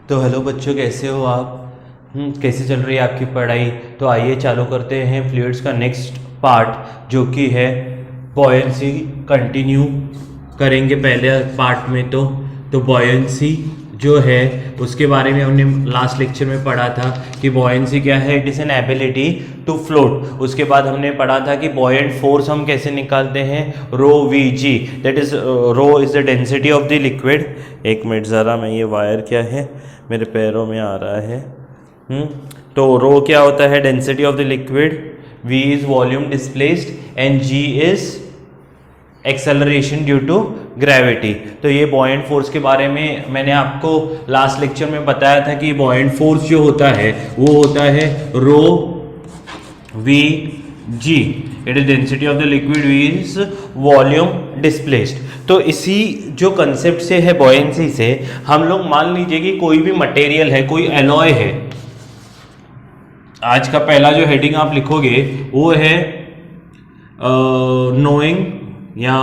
तो हेलो बच्चों, कैसे हो आप? कैसे चल रही है आपकी पढ़ाई? तो आइए चालू करते हैं फ्लूइड्स का नेक्स्ट पार्ट जो कि है बॉयंसी। कंटिन्यू करेंगे पहले पार्ट में। तो बॉयंसी जो है उसके बारे में हमने लास्ट लेक्चर में पढ़ा था कि बॉयंसी क्या है। It is an ability to float. उसके बाद हमने पढ़ा था कि बॉयंट फोर्स हम कैसे निकालते हैं, rho V g, that is rho is the density of the liquid. एक मिनट ज़रा, मैं ये वायर क्या है मेरे पैरों में आ रहा है। तो रो क्या होता है, density of the liquid, V is volume displaced and g is acceleration due to gravity. तो ये बॉयंट फोर्स के बारे में मैंने आपको लास्ट लेक्चर में बताया था कि बॉयंट फोर्स जो होता है वो होता है rho V g, it is density of the liquid, V is volume displaced. तो इसी जो कंसेप्ट से है बॉयंसी से, हम लोग मान लीजिए कि कोई भी मटेरियल है, कोई एलॉय है। आज का पहला जो हेडिंग आप लिखोगे वो है नोइंग या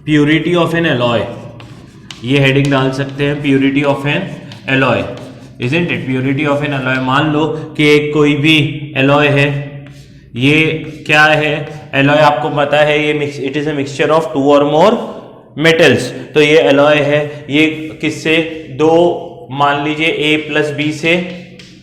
प्योरिटी ऑफ एन एलॉय। ये हेडिंग डाल सकते हैं, purity of an alloy, isn't it? Purity of an alloy. मान लो कि एक कोई भी एलॉय है, ये क्या है एलॉय आपको पता है, ये it is a mixture of two और मोर मेटल्स। तो ये एलॉय है, ये किससे, दो मान लीजिए ए प्लस बी से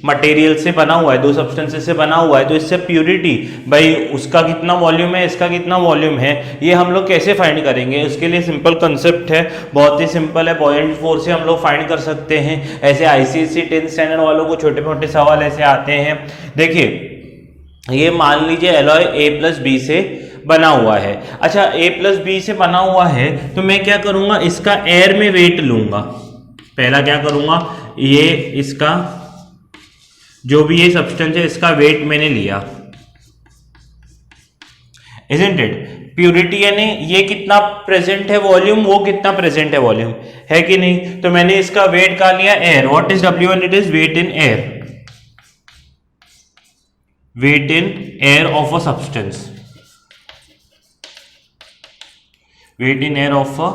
मटेरियल से बना हुआ है, दो सब्सटेंसेस से बना हुआ है। तो इससे प्यूरिटी, भाई उसका कितना वॉल्यूम है, इसका कितना वॉल्यूम है, ये हम लोग कैसे फाइंड करेंगे? उसके लिए सिंपल कंसेप्ट है, बहुत ही सिंपल है। बॉयंट फोर्स से हम लोग फाइंड कर सकते हैं। ऐसे आईसीएसई 10th स्टैंडर्ड वालों को छोटे मोटे सवाल ऐसे आते हैं। देखिए, ये मान लीजिए एलॉय ए प्लस बी से बना हुआ है। अच्छा, ए प्लस बी से बना हुआ है तो मैं क्या करूंगा, इसका एयर में वेट लूंगा। पहला क्या करूंगा, ये इसका जो भी ये सब्सटेंस है इसका वेट मैंने लिया, इजंट इट? प्यूरिटी यानी ये कितना प्रेजेंट है वॉल्यूम, वो कितना प्रेजेंट है वॉल्यूम, है कि नहीं? तो मैंने इसका वेट का लिया air. What is W1? It is weight in air, weight in air of a substance, weight in air of a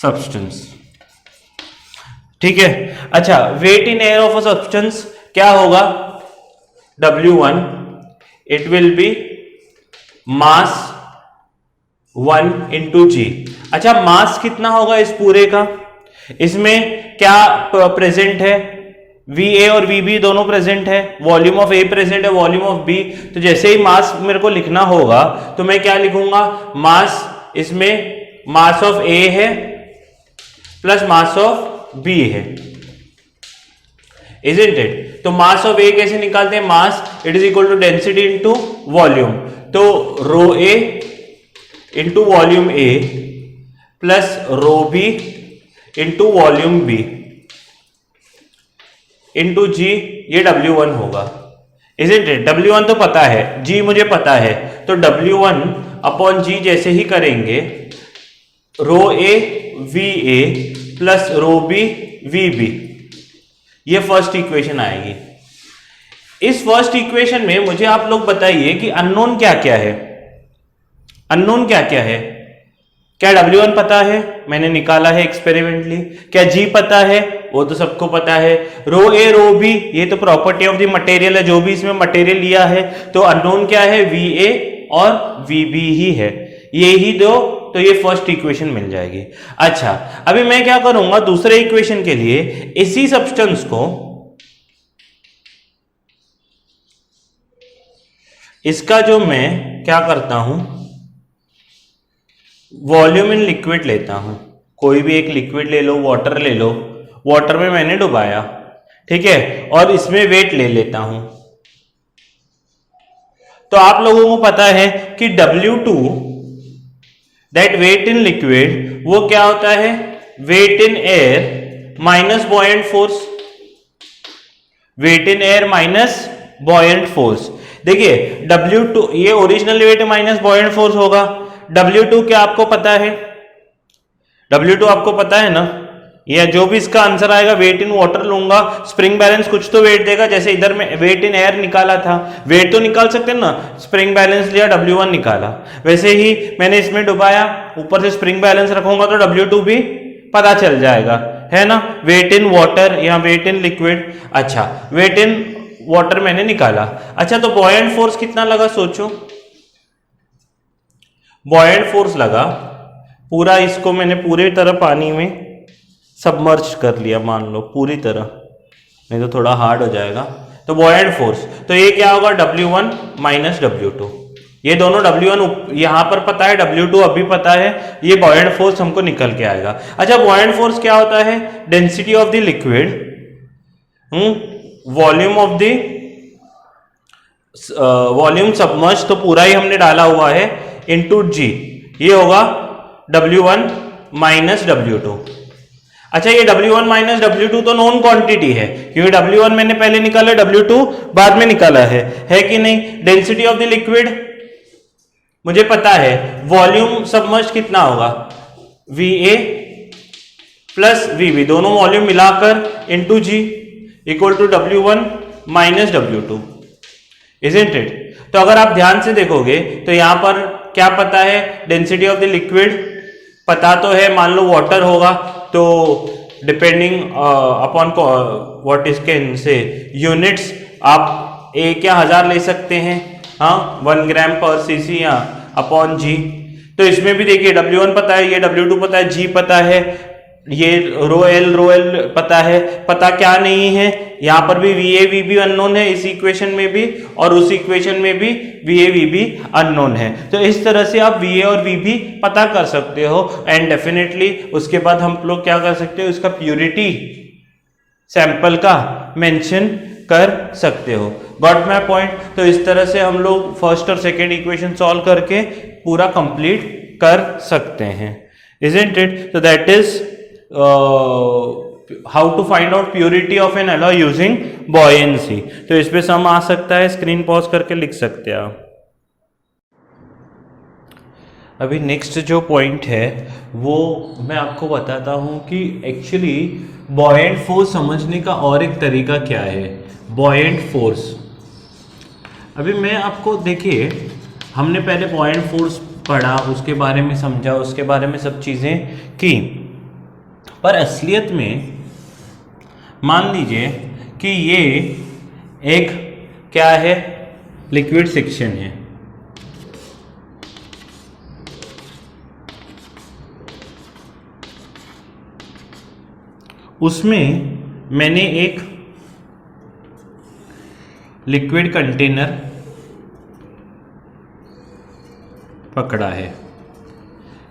substance. ठीक है। अच्छा, weight in air of a substance क्या होगा? W1 it will be mass 1 into g. अच्छा, mass कितना होगा इस पूरे का? इसमें क्या प्रेजेंट है? VA और VB दोनों प्रेजेंट है, वॉल्यूम ऑफ A प्रेजेंट है, वॉल्यूम ऑफ B। तो जैसे ही मास मेरे को लिखना होगा तो मैं क्या लिखूंगा, मास, इसमें मास ऑफ A है प्लस मास ऑफ B है, इजंट इट? तो मास ऑफ A कैसे निकालते हैं? Mass it is equal to density into volume. तो rho A into volume A plus rho B into volume B into G, ये W1 होगा, isn't it? W1 तो पता है, G मुझे पता है। तो W1 अपॉन G जैसे ही करेंगे, रो A VA plus rho B VB, ये फर्स्ट इक्वेशन आएगी। इस फर्स्ट इक्वेशन में मुझे आप लोग बताइए कि अननोन क्या क्या है। अननोन क्या क्या है? क्या W1 पता है, मैंने निकाला है एक्सपेरिमेंटली। क्या G पता है, वो तो सबको पता है। रो A रो B, ये तो प्रॉपर्टी ऑफ द मटेरियल है, जो भी इसमें मटेरियल लिया है। तो अननोन क्या है? VA और VB ही है, ये ही दो। तो ये फर्स्ट इक्वेशन मिल जाएगी। अच्छा, अभी मैं क्या करूंगा, दूसरे इक्वेशन के लिए इसी सब्सटेंस को, इसका जो मैं क्या करता हूं, वॉल्यूम इन लिक्विड लेता हूं। कोई भी एक लिक्विड ले लो, वाटर ले लो, वाटर में मैंने डुबाया, ठीक है, और इसमें वेट ले लेता हूं। तो आप लोगों को पता है कि W2 that wait in liquid, वो क्या होता है? Weight in air minus buoyant force, weight in air minus buoyant force. देखिए, W2 ये original weight minus buoyant force होगा। W2 क्या आपको पता है? W2 आपको पता है ना? या जो भी इसका आंसर आएगा, वेट इन वाटर लूंगा, स्प्रिंग बैलेंस कुछ तो वेट देगा। जैसे इधर में वेट इन एयर निकाला था, वेट तो निकाल सकते हैं ना, स्प्रिंग बैलेंस लिया, W1 निकाला। वैसे ही मैंने इसमें डुबाया, ऊपर से स्प्रिंग बैलेंस रखूंगा तो W2 भी पता चल जाएगा। है ना, वेट इन वाटर या वेट इन लिक्विड। अच्छा, वेट इन वाटर मैंने निकाला। अच्छा, तो बॉयंट फोर्स कितना लगा सोचो। बॉयंट फोर्स लगा पूरा, इसको मैंने पूरी तरह पानी में सबमर्ज कर लिया, मान लो पूरी तरह, नहीं तो थोड़ा हार्ड हो जाएगा। तो बॉयंट फोर्स, तो ये क्या होगा, W1 माइनस W2। ये दोनों W1 यहां पर पता है, W2 अभी पता है, ये बॉयंट फोर्स हमको निकल के आएगा। अच्छा, बॉयंट फोर्स क्या होता है, density of the liquid, volume of the volume submerge, तो पूरा ही हमने डाला हुआ है, इनटू G, ये होगा W1 माइनस W2। अच्छा, ये W1 माइनस W2 तो नॉन क्वांटिटी है, क्योंकि W1 मैंने पहले निकाला, W2 बाद में निकाला है कि नहीं। डेंसिटी ऑफ द लिक्विड मुझे पता है, वॉल्यूम सबमर्ज कितना होगा, VA प्लस VB, दोनों वॉल्यूम मिलाकर into G equal to W1 minus W2, isn't it. तो अगर आप ध्यान से देखोगे तो यहां पर क्या पता है, डेंसिटी ऑफ द लिक्विड पता तो है, मान लो वाटर होगा तो depending upon what is can say units, आप एक या 1000 ले सकते हैं, हाँ, 1 ग्राम पर सीसी या अपॉन G। तो इसमें भी देखिए W1 पता है, ये W2 पता है, G पता है, ये रो एल पता है, पता क्या नहीं है, यहां पर भी VA VB अननोन है इस इक्वेशन में भी, और उस इक्वेशन में भी VA VB अननोन है। तो इस तरह से आप VA और VB पता कर सकते हो, एंड डेफिनेटली उसके बाद हम लोग क्या कर सकते हो, उसका प्यूरिटी सैंपल का मेंशन कर सकते हो। Got my point. तो इस तरह से हम लोग फर्स्ट और सेकेंड इक्वेशन सॉल्व करके पूरा कंप्लीट कर सकते हैं, इजंट इट। तो that is how to find out purity of an alloy using buoyancy. तो इस पे सम आ सकता है, स्क्रीन पॉज करके लिख सकते हैं आप। अभी नेक्स्ट जो पॉइंट है वो मैं आपको बताता हूं कि एक्चुअली बॉयंट फोर्स समझने का और एक तरीका क्या है। बॉयंट फोर्स, अभी मैं आपको, देखिए हमने पहले बॉयंट फोर्स पढ़ा, उसके बारे में समझा, उसके बारे में सब चीज़ें की, पर असलियत में मान लीजिए कि ये एक क्या है, लिक्विड सेक्शन है, उसमें मैंने एक लिक्विड कंटेनर पकड़ा है,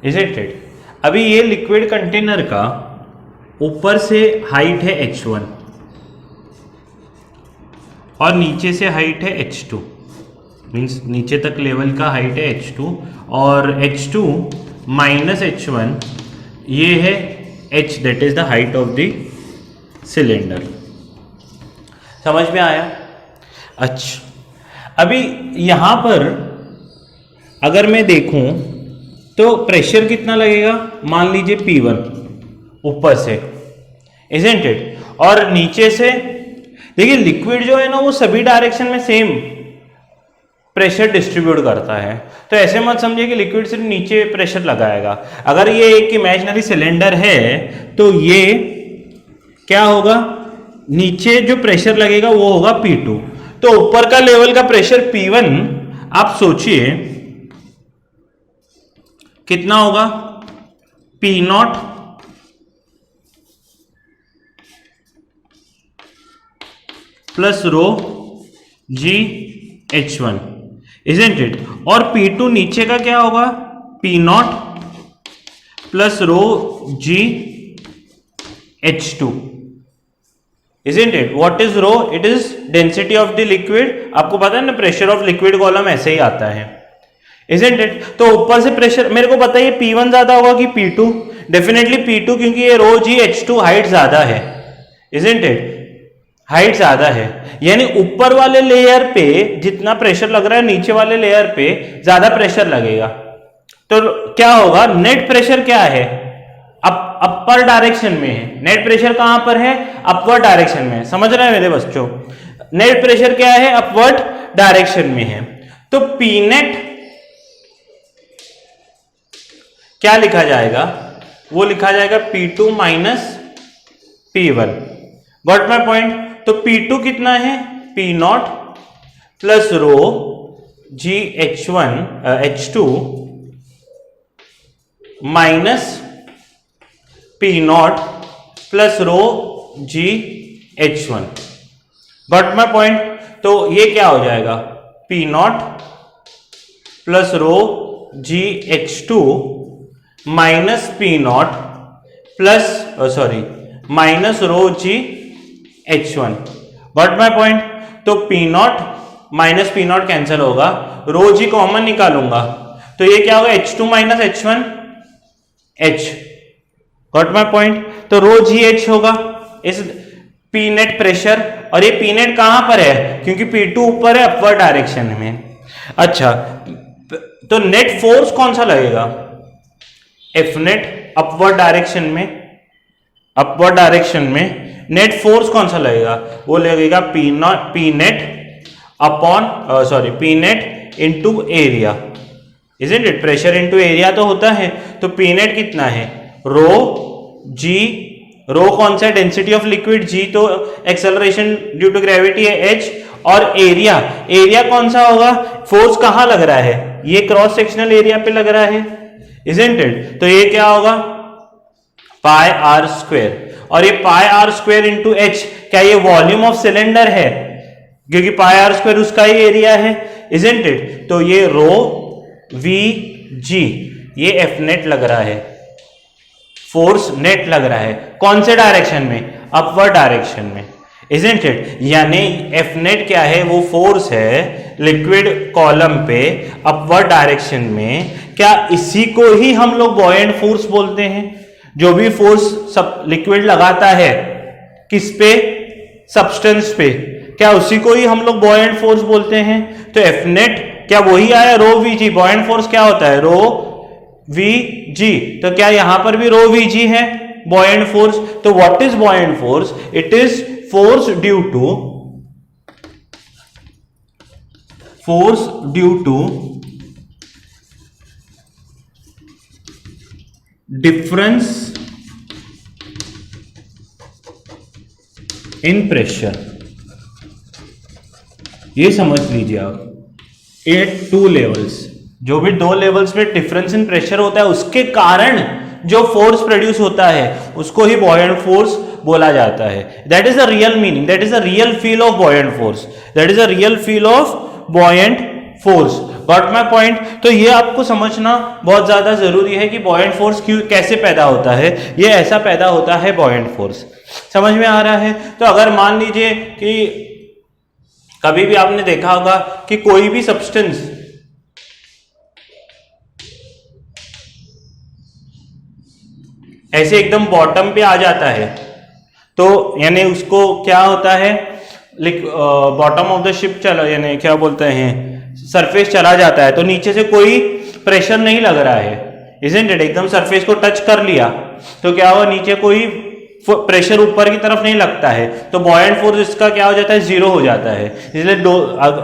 इजंट इट। अभी ये लिक्विड कंटेनर का ऊपर से हाइट है h1 और नीचे से हाइट है h2, मीन्स नीचे तक लेवल का हाइट है h2, और h2 माइनस h1 ये है h, that is the height of the cylinder. समझ में आया? अच्छा, अभी यहां पर अगर मैं देखूं तो प्रेशर कितना लगेगा, मान लीजिए P1 ऊपर से, इजंट इट, और नीचे से देखिए लिक्विड जो है ना वो सभी डायरेक्शन में सेम प्रेशर डिस्ट्रीब्यूट करता है। तो ऐसे मत समझिए कि लिक्विड सिर्फ नीचे प्रेशर लगाएगा। अगर ये एक इमेजिनरी सिलेंडर है तो ये क्या होगा, नीचे जो प्रेशर लगेगा वो होगा P2, तो ऊपर का लेवल का प्रेशर P1 आप सोचिए कितना होगा, P0 plus row GH1, isn't it, और P2 नीचे का क्या होगा, P0 plus rho GH2, isn't it. What is rho? It is density of the liquid. आपको पता है ना प्रेशर ऑफ लिक्विड कॉलम ऐसे ही आता है, इजंट इट। तो ऊपर से प्रेशर मेरे को बताइए P1 ज्यादा होगा कि P2? डेफिनेटली P2, क्योंकि ये रो GH2 हाइट ज्यादा है, इजंट इट, हाइट ज्यादा है, यानी ऊपर वाले लेयर पे जितना प्रेशर लग रहा है नीचे वाले लेयर पे ज्यादा प्रेशर लगेगा। तो क्या होगा, नेट प्रेशर क्या है, अपर डायरेक्शन में है। नेट प्रेशर कहां पर है, अपवर्ड डायरेक्शन में है। समझ रहे हैं मेरे बच्चों, नेट प्रेशर क्या है, अपवर्ड डायरेक्शन में है। तो P नेट क्या लिखा जाएगा, वो लिखा जाएगा P2 minus P1। Got my point. तो P2 कितना है, P0 plus rho g H2 minus P0 plus rho g H1। Got my point. तो ये क्या हो जाएगा, P0 plus rho g H2 minus P0 plus minus rho g H1। Got my point. तो P0 minus P0 cancel होगा, रो जी common निकालूंगा तो ये क्या होगा, H2 minus H1 H। Got my point. तो रो जी H होगा इस P नेट प्रेशर, और ये P नेट कहां पर है, क्योंकि P2 ऊपर है अपवर्ड डायरेक्शन में। अच्छा, तो नेट फोर्स कौन सा लगेगा, F नेट अपवर्ड डायरेक्शन में नेट फोर्स कौन सा लगेगा, वो लगेगा P net upon P net into area, isn't it, pressure into area तो होता है। तो P नेट कितना है, रो कौन सा है, डेंसिटी ऑफ लिक्विड G, तो एक्सेलरेशन ड्यू टू ग्रेविटी है H, और एरिया कौन सा होगा, फोर्स कहां लग रहा है, ये क्रॉस सेक्शनल एरिया पे लग रहा है, इजंट इट। तो ये क्या होगा, पाई आर स्क्वायर, और ये पाई आर स्क्वायर इंटू H, क्या ये वॉल्यूम ऑफ सिलेंडर है, क्योंकि पाई आर स्क्वायर उसका ही एरिया है, इजंट इट। तो ये रो वी जी, ये एफ नेट लग रहा है, फोर्स नेट लग रहा है, कौन से डायरेक्शन में, अपवर्ड डायरेक्शन में, इजंट इट। यानी एफ नेट क्या है, वो फोर्स है लिक्विड कॉलम पे अपवर्ड डायरेक्शन में। क्या इसी को ही हम लोग बॉयंट फोर्स बोलते हैं, जो भी फोर्स सब लिक्विड लगाता है किस पे, सब्सटेंस पे, क्या उसी को ही हम लोग बॉयंट फोर्स बोलते हैं। तो एफ नेट क्या वही आया, रो वी जी, बॉयंट फोर्स क्या होता है, रो वी जी, तो क्या यहां पर भी रो वी जी है बॉयंट फोर्स। तो what is buoyant force, it is force due to difference in pressure, ये समझ लीजिए आप, एट टू लेवल्स, जो भी दो लेवल्स में डिफरेंस इन प्रेशर होता है उसके कारण जो फोर्स प्रोड्यूस होता है उसको ही बॉयंट फोर्स बोला जाता है। That is the real meaning, that is the real feel of buoyant force, that is the real feel of buoyant force. Got my point. तो ये आपको समझना बहुत ज्यादा जरूरी है कि बॉयंट फोर्स क्यों कैसे पैदा होता है, ये ऐसा पैदा होता है बॉयंट फोर्स। समझ में आ रहा है। तो अगर मान लीजिए कि कभी भी आपने देखा होगा कि कोई भी सब्सटेंस ऐसे एकदम बॉटम पे आ जाता है तो यानी उसको क्या होता है, बॉटम ऑफ द शिप चला, यानी क्या बोलते हैं, सरफेस चला जाता है, तो नीचे से कोई प्रेशर नहीं लग रहा है, इजंट इट, एकदम सरफेस को टच कर लिया तो क्या हुआ, नीचे कोई प्रेशर ऊपर की तरफ नहीं लगता है, तो बॉयंट फोर्स इसका क्या हो जाता है, जीरो हो जाता है। इसलिए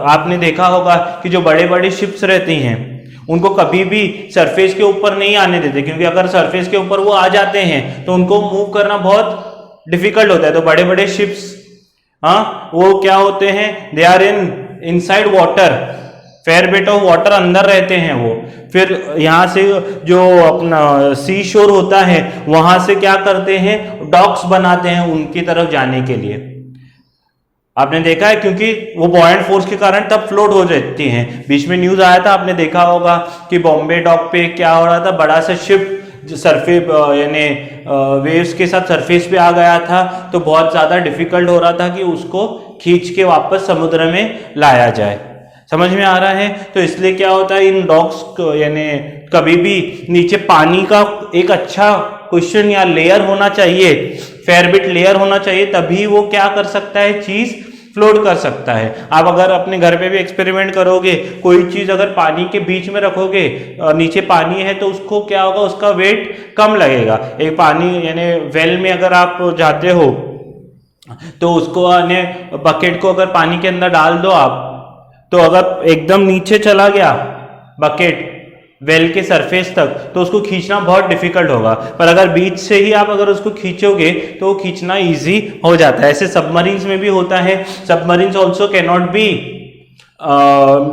आपने देखा होगा कि जो बड़े बड़े शिप्स रहती हैं उनको कभी भी सरफेस के ऊपर नहीं आने देते, क्योंकि अगर सरफेस के ऊपर वो आ जाते हैं तो उनको मूव करना बहुत डिफिकल्ट होता है। तो बड़े बड़े शिप्स वो क्या होते हैं, they are inside water, fair bit of water अंदर रहते हैं वो, फिर यहाँ से जो अपना सी शोर होता है वहां से क्या करते हैं, डॉक्स बनाते हैं उनकी तरफ जाने के लिए। आपने देखा है, क्योंकि वो बॉयंट फोर्स के कारण तब फ्लोट हो जाती हैं। बीच में न्यूज आया था, आपने देखा होगा कि बॉम्बे डॉक पे क्या हो रहा था, बड़ा सा शिप सरफेस यानी वेव्स के साथ सरफेस पे आ गया था, तो बहुत ज्यादा डिफिकल्ट हो रहा था कि उसको खींच के वापस समुद्र में लाया जाए। समझ में आ रहा है। तो इसलिए क्या होता है, इन डॉक्स यानी कभी भी नीचे पानी का एक अच्छा क्वेश्चन या लेयर होना चाहिए, फेयरबिट लेयर होना चाहिए, तभी वो क्या कर सकता है, चीज फ्लोट कर सकता है। आप अगर अपने घर पे भी एक्सपेरिमेंट करोगे, कोई चीज अगर पानी के बीच में रखोगे और नीचे पानी है तो उसको क्या होगा, उसका वेट कम लगेगा। एक पानी यानी वेल में अगर आप जाते हो तो उसको बकेट को अगर पानी के अंदर डाल दो आप, तो अगर एकदम नीचे चला गया बकेट वेल के सरफेस तक, तो उसको खींचना बहुत डिफिकल्ट होगा। पर अगर बीच से ही आप अगर उसको खींचोगे तो वो खींचना इजी हो जाता है। ऐसे सबमरीन्स में भी होता है। Submarines also can not be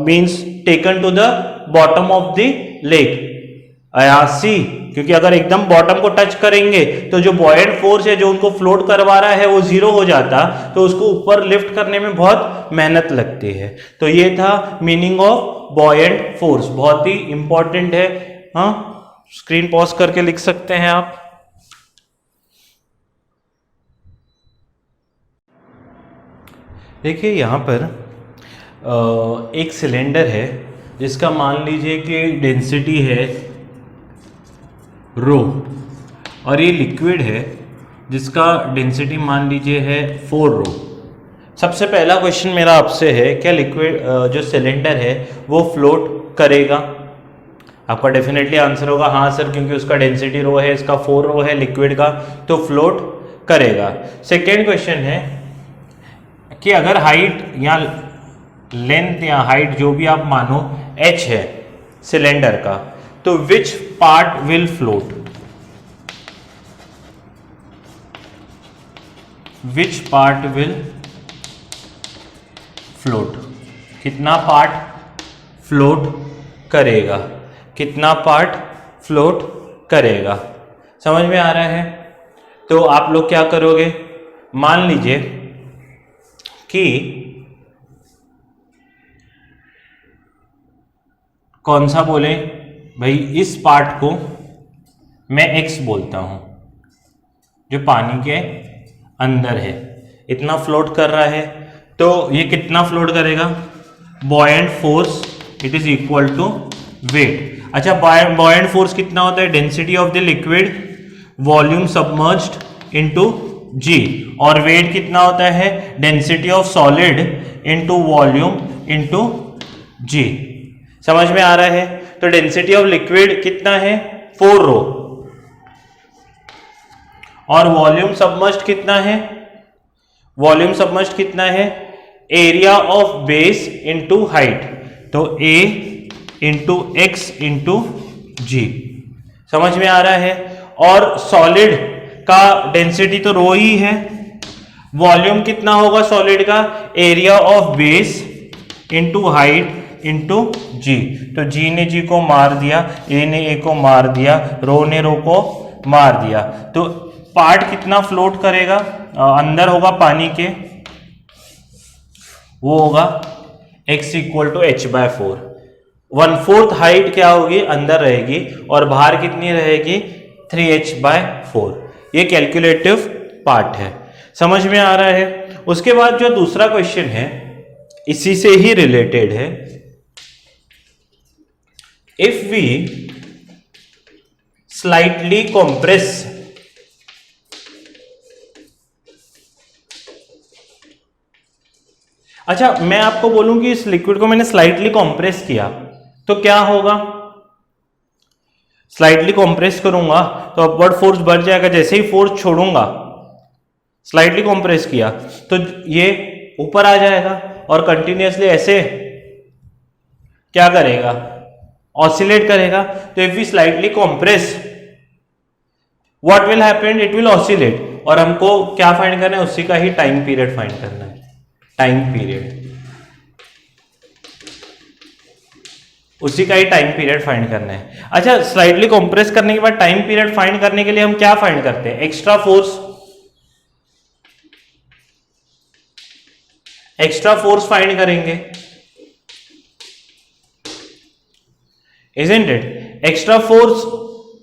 means taken to the bottom of the lake sea, क्योंकि अगर एकदम बॉटम को टच करेंगे तो जो बॉयंट फोर्स है जो उनको फ्लोट करवा रहा है वो जीरो हो जाता, तो उसको ऊपर लिफ्ट करने में बहुत मेहनत लगती है। तो ये था मीनिंग ऑफ बॉयंट फोर्स, बहुत ही इंपॉर्टेंट है। हाँ, स्क्रीन पॉज करके लिख सकते हैं आप। देखिए यहाँ पर एक सिलेंडर है जिसका मान लीजिए कि डेंसिटी है रो, और ये लिक्विड है जिसका डेंसिटी मान लीजिए है 4 रो। सबसे पहला क्वेश्चन मेरा आपसे है, क्या लिक्विड जो सिलेंडर है वो फ्लोट करेगा? आपका डेफिनेटली आंसर होगा हाँ सर, क्योंकि उसका डेंसिटी रो है, इसका 4 रो है लिक्विड का, तो फ्लोट करेगा। सेकेंड क्वेश्चन है कि अगर हाइट या लेंथ या हाइट जो भी आप मानो h है सिलेंडर का, तो which part will float? Which part will float? कितना पार्ट फ्लोट करेगा? कितना पार्ट फ्लोट करेगा? समझ में आ रहा है? तो आप लोग क्या करोगे, मान लीजिए कि कौन सा बोले भाई, इस पार्ट को मैं x बोलता हूं जो पानी के अंदर है, इतना फ्लोट कर रहा है, तो ये कितना फ्लोट करेगा? Buoyant force it is equal to weight. अच्छा, बॉयंट फोर्स कितना होता है? Density of the liquid volume submerged into g, और वेट कितना होता है? Density of solid into volume into g। समझ में आ रहा है? तो डेंसिटी ऑफ लिक्विड कितना है? 4 रो, और वॉल्यूम सबमर्ज्ड कितना है? वॉल्यूम सबमर्ज्ड कितना है? Area of base into height, तो a इंटू एक्स इंटू जी। समझ में आ रहा है? और सॉलिड का डेंसिटी तो रो ही है, वॉल्यूम कितना होगा सॉलिड का? Area of base into height into g. तो जी ने जी को मार दिया, ए ने ए को मार दिया, रो ने रो को मार दिया। तो पार्ट कितना फ्लोट करेगा? अंदर होगा पानी के, वो होगा x equal to h/4। 1/4 height क्या होगी? अंदर रहेगी, और बाहर कितनी रहेगी? 3h/4। ये कैलकुलेटिव पार्ट है। समझ में आ रहा है? उसके बाद जो दूसरा क्वेश्चन है इसी से ही रिलेटेड है। इफ वी स्लाइटली compress अच्छा, मैं आपको बोलूं कि इस लिक्विड को मैंने स्लाइटली कॉम्प्रेस किया तो क्या होगा? स्लाइटली कॉम्प्रेस करूंगा तो अपवर्ड फोर्स बढ़ जाएगा, जैसे ही फोर्स छोड़ूंगा, स्लाइटली कॉम्प्रेस किया तो ये ऊपर आ जाएगा और कंटिन्यूअसली ऐसे क्या करेगा? ऑसिलेट करेगा। तो if we slightly compress what will happen? It will oscillate. और हमको क्या फाइंड करना है? उसी का ही टाइम पीरियड फाइंड करना है। टाइम पीरियड, उसी का ही टाइम पीरियड फाइंड करना है। अच्छा, स्लाइटली कॉम्प्रेस करने के बाद टाइम पीरियड फाइंड करने के लिए हम क्या फाइंड करते हैं? Extra force. Extra force find करेंगे, इजंट इट? एक्स्ट्रा फोर्स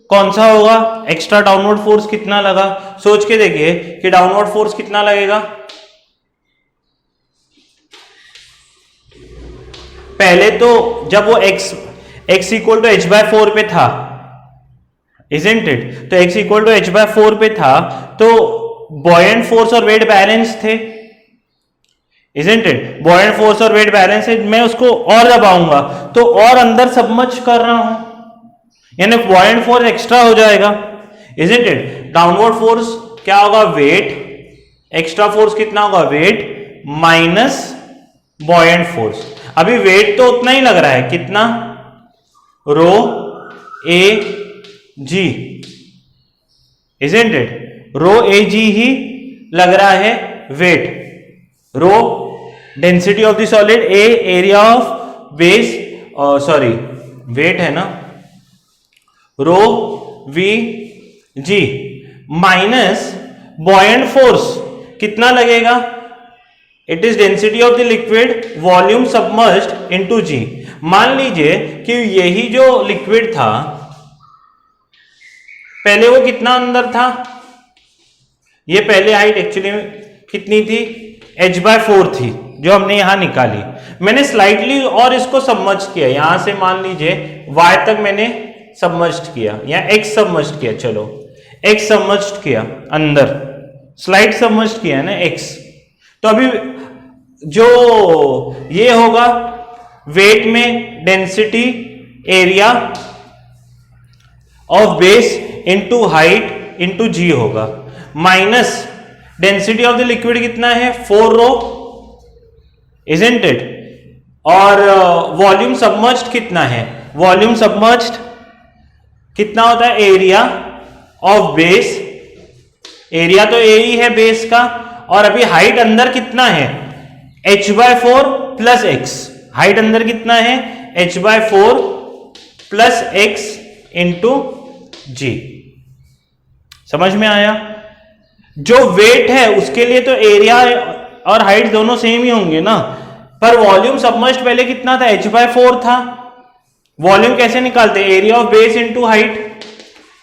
कौन सा होगा? एक्स्ट्रा डाउनवर्ड फोर्स कितना लगा? सोच के देखिए कि डाउनवर्ड फोर्स कितना लगेगा। पहले तो जब वो x इक्वल टू h/4 पे था, इजंट इट? तो x इक्वल टू h/4 पे था तो बॉयंट फोर्स और वेट बैलेंस थे, इजंट इट? बॉयंट फोर्स और वेट बैलेंस है, मैं उसको और दबाऊंगा तो और अंदर सबमर्ज कर रहा हूं, यानी बॉयंट फोर्स एक्स्ट्रा हो जाएगा, इजंट इट? डाउनवर्ड फोर्स क्या होगा? वेट। एक्स्ट्रा फोर्स कितना होगा? Wait minus buoyant force. अभी वेट तो उतना ही लग रहा है, कितना? रो A ji, isn't it? Row A जी ही लग रहा है weight, rho density of the solid, a area of base, sorry weight है ना, rho V g minus buoyant force कितना लगेगा, it is density of the liquid volume submerged into g. मान लीजिए कि यही जो लिक्विड था पहले वो कितना अंदर था, ये पहले हाइट एक्चुअली कितनी थी, h/4 थी जो हमने यहां निकाली। मैंने स्लाइटली और इसको सबमर्ज किया, यहां से मान लीजिए y तक मैंने सबमर्ज किया या x सबमर्ज किया, चलो x सबमर्ज किया अंदर, स्लाइड सबमर्ज किया ना x। तो अभी जो ये होगा वेट में density area of base into height into g होगा, minus density of the liquid कितना है 4 रो, इजंट इट, और वॉल्यूम सबमर्ज्ड कितना है, वॉल्यूम सबमर्ज्ड कितना होता है, एरिया ऑफ बेस, एरिया तो ए ही है बेस का, और अभी हाइट अंदर कितना है h/4 प्लस x, हाइट अंदर कितना है h/4 प्लस x इंटू जी। समझ में आया? जो वेट है उसके लिए तो एरिया और हाइट दोनों सेम ही होंगे ना, पर वॉल्यूम सबमर्ज्ड पहले कितना था, h/4 था। वॉल्यूम कैसे निकालते हैं, area of base into height,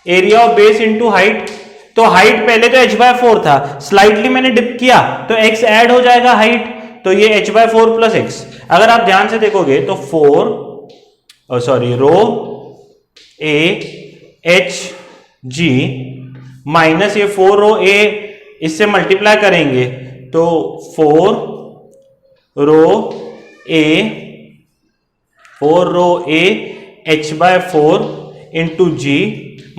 area of base into height. तो हाइट पहले तो h/4 था, स्लाइटली मैंने डिप किया तो x ऐड हो जाएगा हाइट, तो ये h/4 प्लस x। अगर आप ध्यान से देखोगे तो rho A H G minus ये 4 रो ए, इससे मल्टीप्लाई करेंगे तो 4 रो ए h/4 इंटू जी,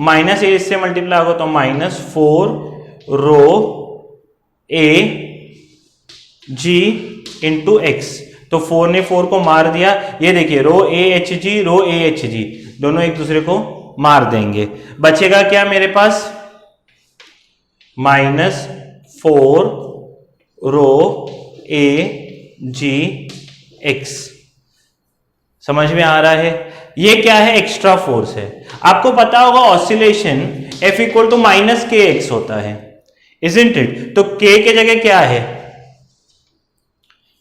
माइनस ए इससे मल्टीप्लाई होगा तो minus 4 row A ji into x. तो 4 ने 4 को मार दिया, ये देखिए रो ए एच जी दोनों एक दूसरे को मार देंगे, बचेगा क्या मेरे पास, minus 4 row A ji x. समझ में आ रहा है? ये क्या है, एक्स्ट्रा फोर्स है। आपको पता होगा oscillation F equal to minus k x होता है, इजंट इट? तो K के जगह क्या है,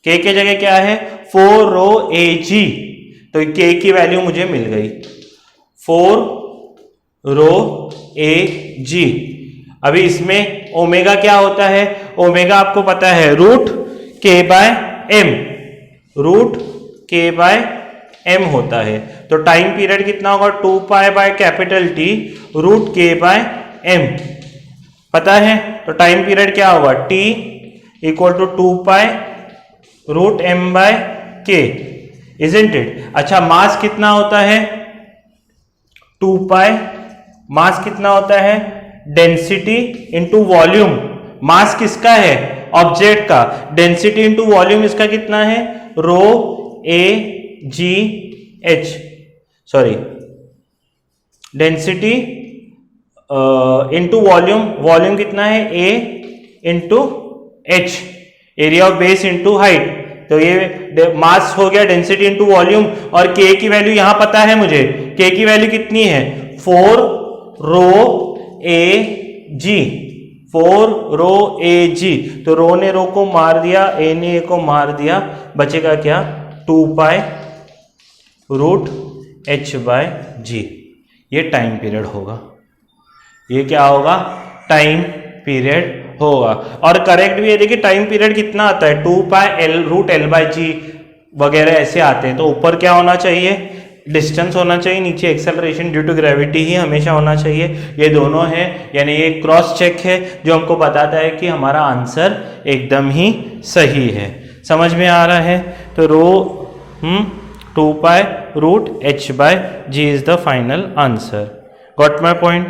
K के जगह क्या है 4 रो ए जी, तो K की वैल्यू मुझे मिल गई 4 रो ए जी। अभी इसमें ओमेगा क्या होता है, ओमेगा आपको पता है रूट के बाय एम होता है। तो टाइम पीरियड कितना होगा 2 pi by capital T root k by m, पता है? तो टाइम पीरियड क्या होगा T equal to 2 pi root m by k, isn't it? अच्छा मास कितना होता है 2 पाई, मास कितना होता है डेंसिटी इंटू वॉल्यूम, मास किसका है ऑब्जेक्ट का, डेंसिटी इंटू वॉल्यूम इसका कितना है rho A g h, sorry density into volume, volume कितना है A into h, area of base into height. तो ये मास हो गया डेंसिटी इंटू वॉल्यूम, और के की वैल्यू यहां पता है मुझे, के की वैल्यू कितनी है 4 रो ए जी, 4 रो ए जी। तो रो ने रो को मार दिया, ए ने ए को मार दिया, बचेगा क्या 2 पाई रूट एच बाय जी। ये टाइम पीरियड होगा, ये क्या होगा टाइम पीरियड होगा। और करेक्ट भी है, देखिए टाइम पीरियड कितना आता है 2 pi L root L by g वगैरह ऐसे आते हैं। तो ऊपर क्या होना चाहिए डिस्टेंस होना चाहिए, नीचे एक्सेलरेशन ड्यू टू ग्रेविटी ही हमेशा होना चाहिए। ये दोनों है, यानी ये क्रॉस चेक है जो हमको बताता है कि हमारा आंसर एकदम ही सही है। समझ में आ रहा है? तो rho 2 pi root h by g is the final answer. Got my point?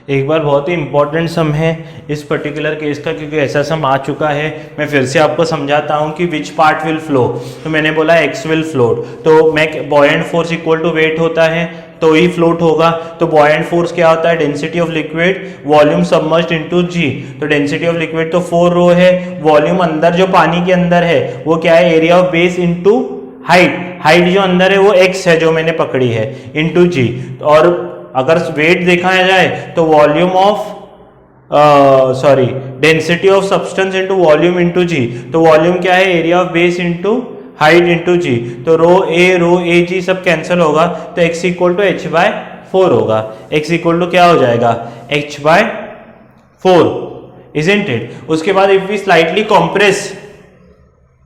एक बार बहुत ही इंपॉर्टेंट सम है इस पर्टिकुलर केस का, क्योंकि ऐसा सम आ चुका है। मैं फिर से आपको समझाता हूँ कि विच पार्ट विल फ्लो। तो मैंने बोला एक्स विल फ्लोट, तो मैं buoyant force equal to weight होता है तो ही फ्लोट होगा। तो बॉयंट फोर्स क्या होता है? Density of liquid volume submerged into g. तो डेंसिटी ऑफ लिक्विड तो 4 रो है, वॉल्यूम अंदर जो पानी के अंदर है वो क्या है? Area of base into height. Height जो अंदर है वो x है जो मैंने पकड़ी है, इनटू जी। और अगर वेट देखा जाए तो volume of density of substance into volume into g. तो वॉल्यूम क्या है? Area of base into height into g. तो रो ए जी सब कैंसिल होगा, तो x इक्वल टू h/4 होगा। x इक्वल टू क्या हो जाएगा? h/4, isn't it? उसके बाद इफ वी स्लाइटली कॉम्प्रेस,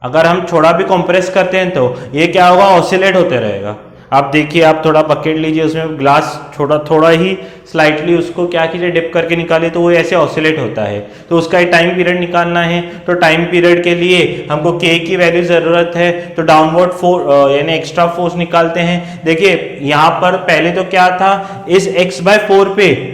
अगर हम थोड़ा भी कंप्रेस करते हैं तो ये क्या होगा? ऑसिलेट होते रहेगा। आप देखिए, आप थोड़ा बकेट लीजिए, उसमें ग्लास थोड़ा ही स्लाइटली उसको क्या कीजिए, डिप करके निकालिए, तो वो ऐसे ऑसिलेट होता है। तो उसका एक टाइम पीरियड निकालना है। तो टाइम पीरियड के लिए हमको k की वैल्यू ज़रूरत है, तो डाउनवर्ड फोर्स यानी एक्स्ट्रा फोर्स निकालते हैं। देखिए यहाँ पर पहले तो क्या था, इस x/4 पे,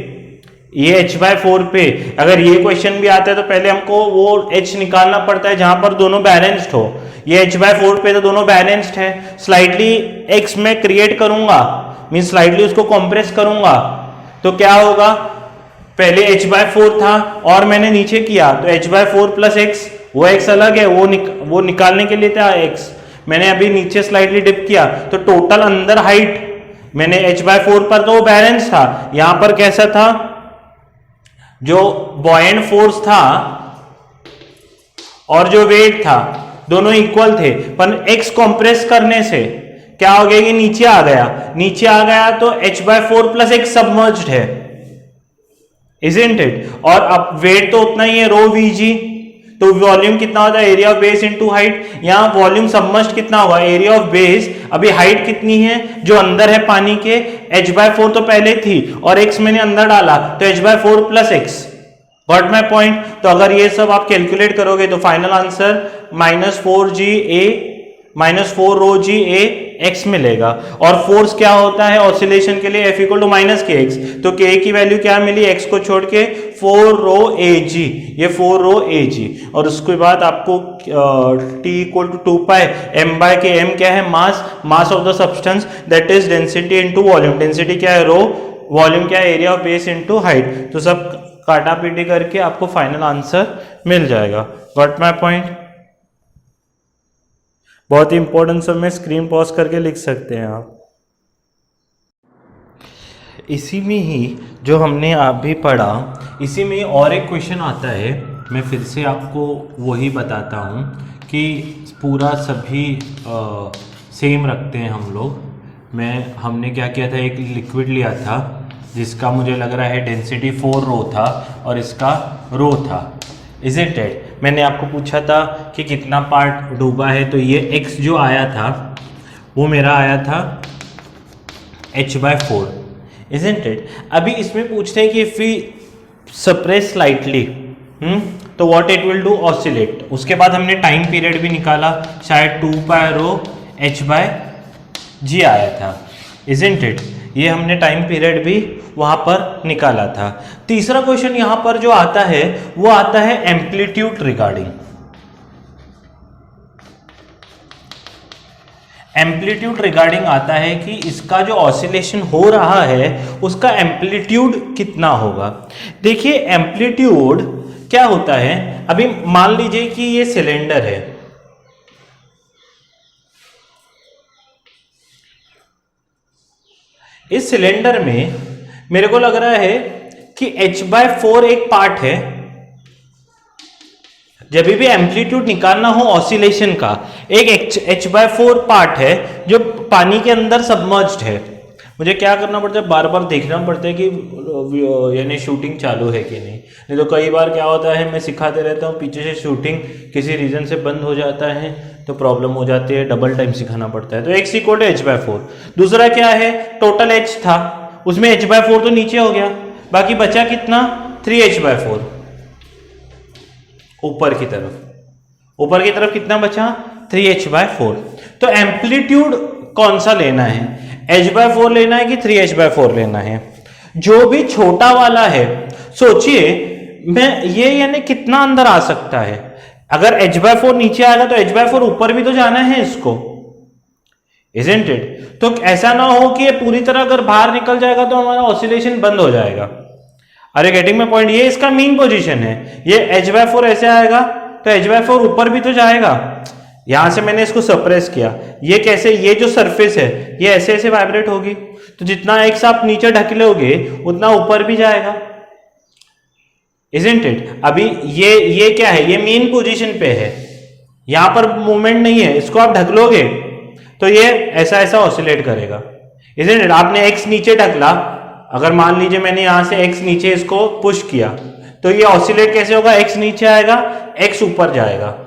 ये h/4 पे अगर ये क्वेश्चन भी आता है तो पहले हमको वो h निकालना पड़ता है जहां पर दोनों बैलेंस्ड हो। ये h/4 पे तो दोनों बैलेंस्ड है। स्लाइटली x में क्रिएट करूंगा, मीन स्लाइटली उसको कंप्रेस करूंगा, तो क्या होगा? पहले h/4 था और मैंने नीचे किया, तो h/4 प्लस x, वो x अलग है, वो निकालने के लिए था x। मैंने अभी नीचे स्लाइटली डिप किया, तो टोटल अंदर हाइट मैंने h/4 पर तो वो बैलेंस था। यहां पर कैसा था? जो बॉयंट फोर्स था और जो वेट था दोनों इक्वल थे, पर x कंप्रेस करने से क्या हो गया? ये नीचे आ गया तो h/4 प्लस x सबमर्ज्ड है, इजंट इट? और अब वेट तो उतना ही है, रो वीजी। तो वॉल्यूम कितना होता है? Area of base into height. यहां वॉल्यूम सबमर्ज्ड कितना हुआ? Area of base. अभी हाइट कितनी है जो अंदर है पानी के? h/4 तो पहले थी और x मैंने अंदर डाला, तो h/4 plus x। Got my point? तो अगर ये सब आप कैलकुलेट करोगे तो फाइनल आंसर -4 रो जी ए x मिलेगा। और फोर्स क्या होता है ऑसिलेशन के लिए? F equal to -kx। तो k की वैल्यू क्या मिली? x को छोड़ के 4 रो ए जी, ये 4 रो ए जी। और उसके बाद आपको t equal to 2 m/k। m क्या है? Mass of the substance, that is density into volume. Density क्या है? रो। वॉल्यूम क्या है? Area of base into height. तो सब काटा पीटी करके आपको फाइनल आंसर मिल जाएगा। Got my point? बहुत ही इंपॉर्टेंट सब में स्क्रीन पॉज करके लिख सकते हैं आप। इसी में ही जो हमने आप भी पढ़ा, इसी में और एक क्वेश्चन आता है। मैं फिर से आपको वही बताता हूँ कि पूरा सभी सेम रखते हैं हम लोग। हमने क्या किया था, एक लिक्विड लिया था जिसका मुझे लग रहा है डेंसिटी 4 रो था और इसका रो था, इजंट इट? मैंने आपको पूछा था कि कितना पार्ट डूबा है, तो ये x जो आया था वो मेरा आया था h/4, इजंट इट? अभी इसमें पूछते हैं कि इफ वी सप्रेस स्लाइटली तो what it will do? Oscillate. उसके बाद हमने टाइम पीरियड भी निकाला, शायद 2 रो h/g आया था, इजंट इट? ये हमने टाइम पीरियड भी वहां पर निकाला था। तीसरा क्वेश्चन यहां पर जो आता है वो आता है एम्पलीट्यूड रिगार्डिंग। एम्पलीट्यूड रिगार्डिंग आता है कि इसका जो ऑसिलेशन हो रहा है उसका एम्पलीट्यूड कितना होगा। देखिए एम्पलीट्यूड क्या होता है, अभी मान लीजिए कि ये सिलेंडर है, इस सिलेंडर में मेरे को लग रहा है कि h/4 एक पार्ट है। जब भी एम्पलीट्यूड निकालना हो ऑसिलेशन का, एक h/4 पार्ट है जो पानी के अंदर सबमर्ज्ड है। मुझे क्या करना पड़ता है? बार बार देखना पड़ता है कि यानी शूटिंग चालू है कि नहीं तो कई बार क्या होता है, मैं सिखाते रहता हूँ, पीछे से शूटिंग किसी रीजन से बंद हो जाता है तो प्रॉब्लम हो जाती है, डबल टाइम सिखाना पड़ता है। तो x इक्वल टू h/4। दूसरा क्या है? टोटल h था, उसमें h/4 तो नीचे हो गया, बाकी बचा कितना? 3h/4। ऊपर की तरफ कितना बचा? 3h/4। तो एम्पलीट्यूड कौन सा लेना है? h/4 लेना है कि 3h/4 लेना है? जो भी छोटा वाला है, सोचिए मैं ये यानी कितना अंदर आ सकता है। अगर h/4 नीचे आएगा तो h/4 ऊपर भी तो जाना है इसको, इजंट इट? तो ऐसा ना हो कि ये पूरी तरह अगर बाहर निकल जाएगा तो हमारा ऑसिलेशन बंद हो जाएगा। अरे गेटिंग माय पॉइंट? ये इसका मीन पोजीशन है, ये h/4 ऐसे आएगा तो h/4 ऊपर भी तो जाएगा। यहां से मैंने इसको सप्रेस किया, ये कैसे, ये जो सरफेस है ये ऐसे ऐसे वाइब्रेट होगी, तो जितना x आप नीचे ढकेलोगे उतना ऊपर भी जाएगा, इजंट इट? अभी ये क्या है, ये मेन पोजीशन पे है, यहां पर मूवमेंट नहीं है, इसको आप ढकलोगे तो ये ऐसा ऐसा ऑसिलेट करेगा, इजंट इट? आपने x नीचे ढकला, अगर मान लीजिए मैंने यहां से x नीचे इसको पुश किया तो ये ऑसिलेट कैसे होगा, x नीचे आएगा, x ऊपर जाएगा,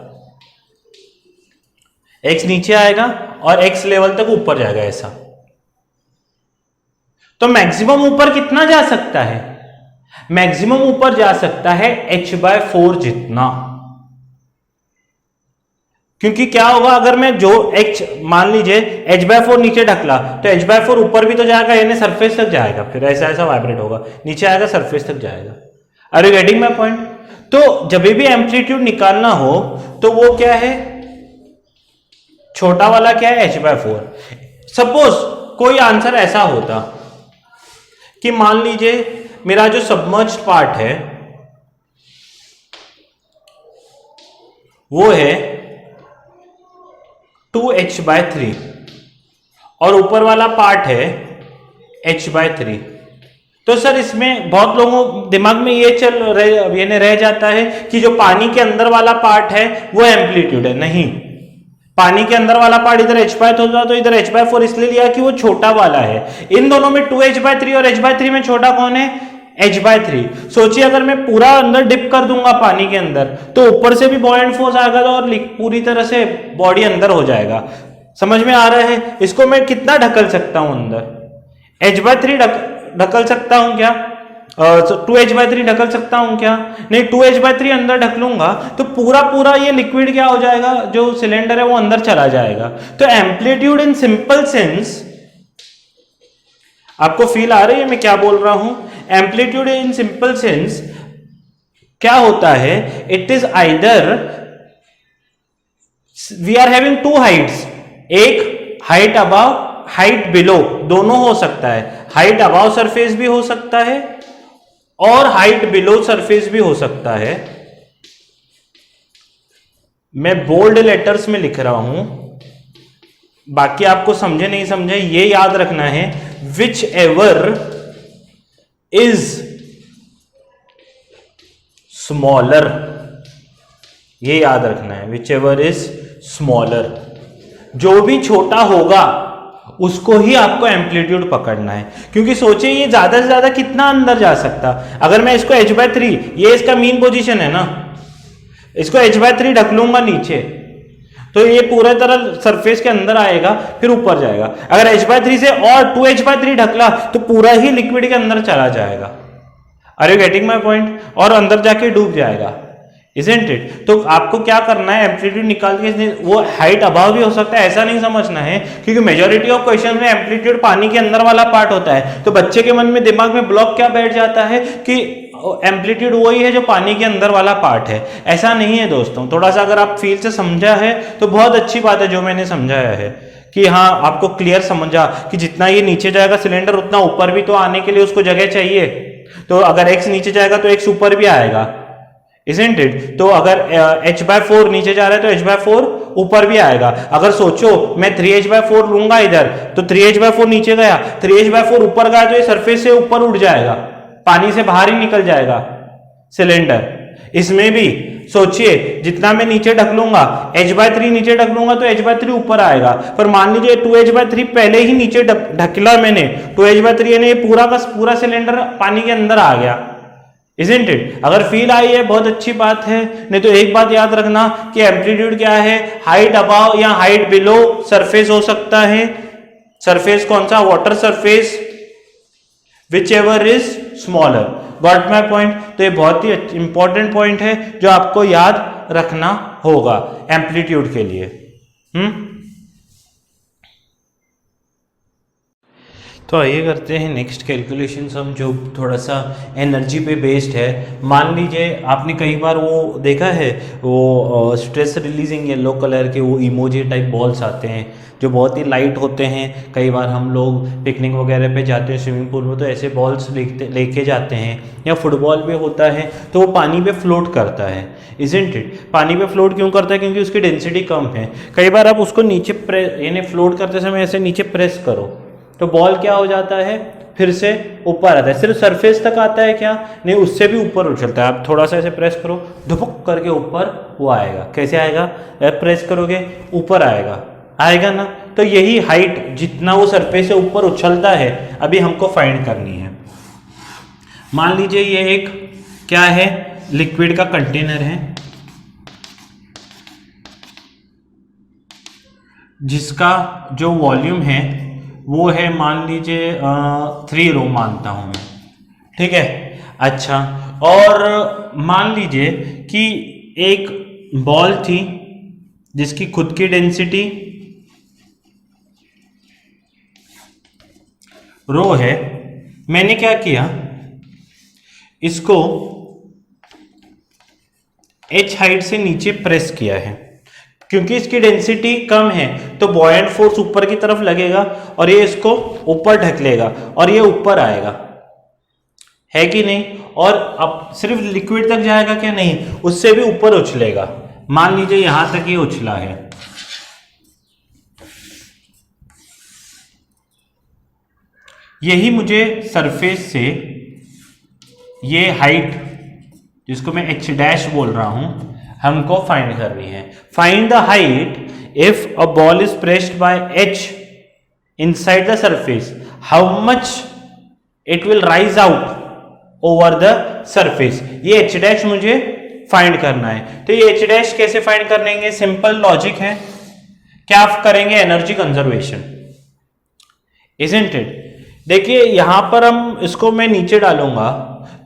x नीचे आएगा और x लेवल तक ऊपर जाएगा ऐसा। तो मैक्सिमम ऊपर कितना जा सकता है? मैक्सिमम ऊपर जा सकता है h/4 जितना, क्योंकि क्या होगा अगर मैं जो h मान लीजिए h/4 नीचे ढकला तो h/4 ऊपर भी तो जाएगा, यानी सरफेस तक जाएगा, फिर ऐसा ऐसा वाइब्रेट होगा, नीचे आएगा सरफेस तक जाएगा। Are you getting my point? तो जब भी एम्पलीट्यूड निकालना हो तो वो क्या है, छोटा वाला क्या है, h/4। सपोज कोई आंसर ऐसा होता कि मान लीजिए मेरा जो सबमर्ज्ड पार्ट है वो है 2h/3 और ऊपर वाला पार्ट है h/3। तो सर इसमें बहुत लोगों दिमाग में ये रह जाता है कि जो पानी के अंदर वाला पार्ट है वो एम्पलीट्यूड है। नहीं, पानी के अंदर वाला पार्ट इधर h/3 होता तो इधर h/4 इसलिए लिया कि वो छोटा वाला है। इन दोनों में 2h/3 और h/3 में छोटा कौन है, h/3। सोचिए अगर मैं पूरा अंदर डिप कर दूंगा पानी के अंदर तो ऊपर से भी बॉयंट फोर्स आएगा और पूरी तरह से बॉडी अंदर हो जाएगा। समझ में आ रहा है? इसको मैं कितना ढकल सकता हूं अंदर, h/3 ढकल सकता हूं क्या, 2h/3 ढकल सकता हूं क्या? नहीं, 2h/3 अंदर ढकलूंगा तो पूरा ये लिक्विड क्या हो जाएगा, जो सिलेंडर है वो अंदर चला जाएगा। तो एम्पलीट्यूड इन सिंपल सेंस, आपको फील आ रही है मैं क्या बोल रहा हूं? एम्पलीट्यूड इन सिंपल सेंस क्या होता है, it is either we are having two heights, एक हाइट अबव हाइट बिलो, दोनों हो सकता है। हाइट अबव सरफेस भी हो सकता है और हाइट बिलो सरफेस भी हो सकता है। मैं बोल्ड लेटर्स में लिख रहा हूं, बाकी आपको समझे नहीं समझे ये याद रखना है, विच एवर इज स्मॉलर, ये याद रखना है, विच एवर इज स्मॉलर, जो भी छोटा होगा उसको ही आपको एम्पलीट्यूड पकड़ना है। क्योंकि सोचिए ये ज्यादा से ज्यादा कितना अंदर जा सकता, अगर मैं इसको h/3, ये इसका मीन पोजीशन है ना, इसको h/3 ढक लूंगा नीचे तो ये पूरा तरह सरफेस के अंदर आएगा फिर ऊपर जाएगा। अगर h/3 से और 2h/3 ढकला तो पूरा ही लिक्विड के अंदर चला जाएगा। Are you getting my point? और अंदर जाके डूब जाएगा, इजंट इट? तो आपको क्या करना है, एम्पलीट्यूड निकाल के, वो हाइट अभाव भी हो सकता है, ऐसा नहीं समझना है, क्योंकि मेजॉरिटी ऑफ क्वेश्चन में एम्पलीट्यूड पानी के अंदर वाला पार्ट होता है। तो बच्चे के मन में दिमाग में ब्लॉक क्या बैठ जाता है कि एम्पलीट्यूड वही है जो पानी के अंदर वाला पार्ट है। ऐसा नहीं है दोस्तों, थोड़ा सा अगर आप फील से समझा है तो बहुत अच्छी बात है जो मैंने समझाया है कि हाँ आपको क्लियर समझा कि जितना ये नीचे जाएगा सिलेंडर उतना ऊपर भी तो आने के लिए उसको जगह चाहिए। तो अगर x नीचे जाएगा तो x ऊपर भी आएगा, isn't it? तो अगर h/4 नीचे जा रहा है तो h/4 ऊपर भी आएगा। अगर सोचो मैं 3h/4 लूंगा इधर तो 3h/4 नीचे गया, 3h/4 ऊपर गया तो ये सरफेस से ऊपर उठ जाएगा, पानी से बाहर ही निकल जाएगा सिलेंडर। इसमें भी सोचिए जितना मैं नीचे ढक लूंगा, h/3 नीचे ढक लूंगा तो h/3 ऊपर आएगा। पर मान लीजिए 2h/3 पहले ही नीचे ढकला मैंने, 2h/3 यानी पूरा का पूरा सिलेंडर पानी के अंदर आ गया, isn't it? अगर फील आई है बहुत अच्छी बात है, नहीं तो एक बात याद रखना कि एम्पलीट्यूड क्या है, हाइट अबाव या हाइट बिलो सरफेस हो सकता है। सरफेस कौन सा, water surface, which ever is smaller. Got my point? तो ये बहुत ही इंपॉर्टेंट पॉइंट है जो आपको याद रखना होगा एम्पलीट्यूड के लिए। तो आइए करते हैं नेक्स्ट कैलकुलेशन हम, जो थोड़ा सा एनर्जी पे बेस्ड है। मान लीजिए आपने कई बार वो देखा है, वो स्ट्रेस रिलीजिंग येलो कलर के वो इमोजी टाइप बॉल्स आते हैं जो बहुत ही लाइट होते हैं। कई बार हम लोग पिकनिक वगैरह पे जाते हैं स्विमिंग पूल में, तो ऐसे बॉल्स लेके जाते हैं, या फुटबॉल भी होता है तो वो पानी पे फ्लोट करता है, इजंट इट। पानी पे फ्लोट क्यों करता है? क्योंकि उसकी डेंसिटी कम है। कई बार आप उसको नीचे प्रेस, यानी फ्लोट करते समय ऐसे नीचे प्रेस करो तो बॉल क्या हो जाता है, फिर से ऊपर आता है। सिर्फ सरफेस तक आता है क्या? नहीं, उससे भी ऊपर उछलता है। आप थोड़ा सा ऐसे प्रेस करो, धुपक करके ऊपर वो आएगा। कैसे आएगा? प्रेस करोगे ऊपर आएगा ना। तो यही हाइट जितना वो सरफेस से ऊपर उछलता है अभी हमको फाइंड करनी है। मान लीजिए ये एक क्या है, लिक्विड का कंटेनर है जिसका जो वॉल्यूम है वो है, मान लीजिए 3 रो मानता हूं मैं, ठीक है। अच्छा, और मान लीजिए कि एक बॉल थी जिसकी खुद की डेंसिटी रो है। मैंने क्या किया, इसको h हाइट से नीचे प्रेस किया है। क्योंकि इसकी डेंसिटी कम है तो बॉयंट फोर्स ऊपर की तरफ लगेगा और ये इसको ऊपर ढकेलेगा और ये ऊपर आएगा, है कि नहीं? और अब सिर्फ लिक्विड तक जाएगा क्या? नहीं, उससे भी ऊपर उछलेगा। मान लीजिए यहां तक ये उछला है, यही मुझे सरफेस से ये हाइट, जिसको मैं h डैश बोल रहा हूं, हमको फाइंड करनी है। Find the height if a ball is pressed by h inside the surface, how much it will rise out over the surface. ये h डैश मुझे फाइंड करना है। तो ये h डैश कैसे फाइंड करेंगे? सिंपल लॉजिक है। क्या करेंगे? Energy conservation, isn't it. देखिए यहां पर हम इसको मैं नीचे डालूंगा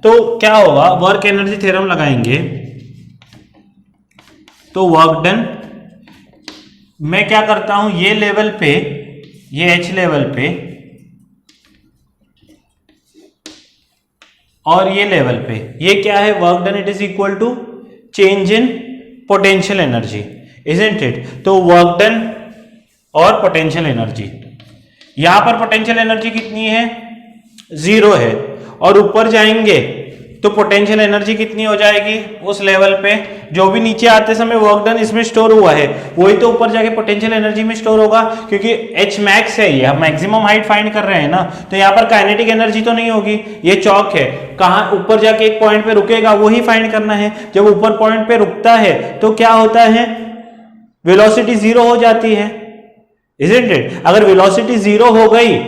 तो क्या होगा, वर्क एनर्जी थ्योरम लगाएंगे तो वर्क डन, मैं क्या करता हूं, ये लेवल पे, ये h लेवल पे और ये लेवल पे, ये क्या है, work done it is equal to change in potential energy, isn't it. तो वर्क डन और पोटेंशियल एनर्जी, यहां पर पोटेंशियल एनर्जी कितनी है? 0 है। और ऊपर जाएंगे तो पोटेंशियल एनर्जी कितनी हो जाएगी? उस लेवल पे जो भी नीचे आते समय वर्क डन इसमें स्टोर हुआ है वही तो ऊपर जाके पोटेंशियल एनर्जी में स्टोर होगा, क्योंकि h मैक्स है, ये हम मैक्सिमम हाइट फाइंड कर रहे हैं ना। तो यहाँ पर काइनेटिक एनर्जी तो नहीं होगी, ये चौक है, कहाँ ऊपर जाके एक पॉइंट पे रुकेगा वही फाइंड करना है। जब ऊपर पॉइंट पे रुकता है तो क्या होता है, वेलोसिटी 0 हो जाती है, इजंट इट। अगर वेलोसिटी 0 हो गई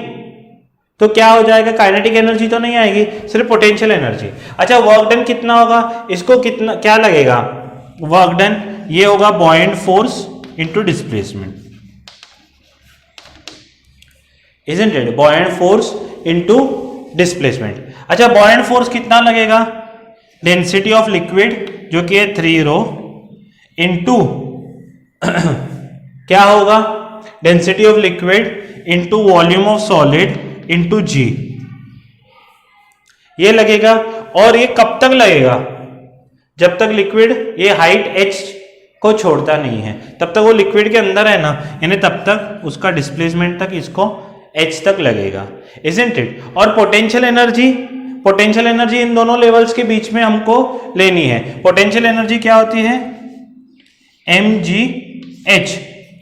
तो क्या हो जाएगा, काइनेटिक एनर्जी तो नहीं आएगी, सिर्फ पोटेंशियल एनर्जी। अच्छा, वर्क डन कितना होगा, इसको कितना क्या लगेगा, वर्क डन ये होगा buoyant force into displacement, isn't it, buoyant force into displacement. अच्छा, बॉयंट फोर्स कितना लगेगा, डेंसिटी ऑफ लिक्विड जो कि है 3 रो इनटू क्या होगा, density of liquid into volume of solid into g, ये लगेगा। और ये कब तक लगेगा, जब तक लिक्विड ये हाइट h को छोड़ता नहीं है, तब तक वो लिक्विड के अंदर है ना, यानी तब तक उसका डिस्प्लेसमेंट तक इसको h तक लगेगा, इजंट इट। और पोटेंशियल एनर्जी इन दोनों लेवल्स के बीच में हमको लेनी है। पोटेंशियल एनर्जी क्या होती है, mgh।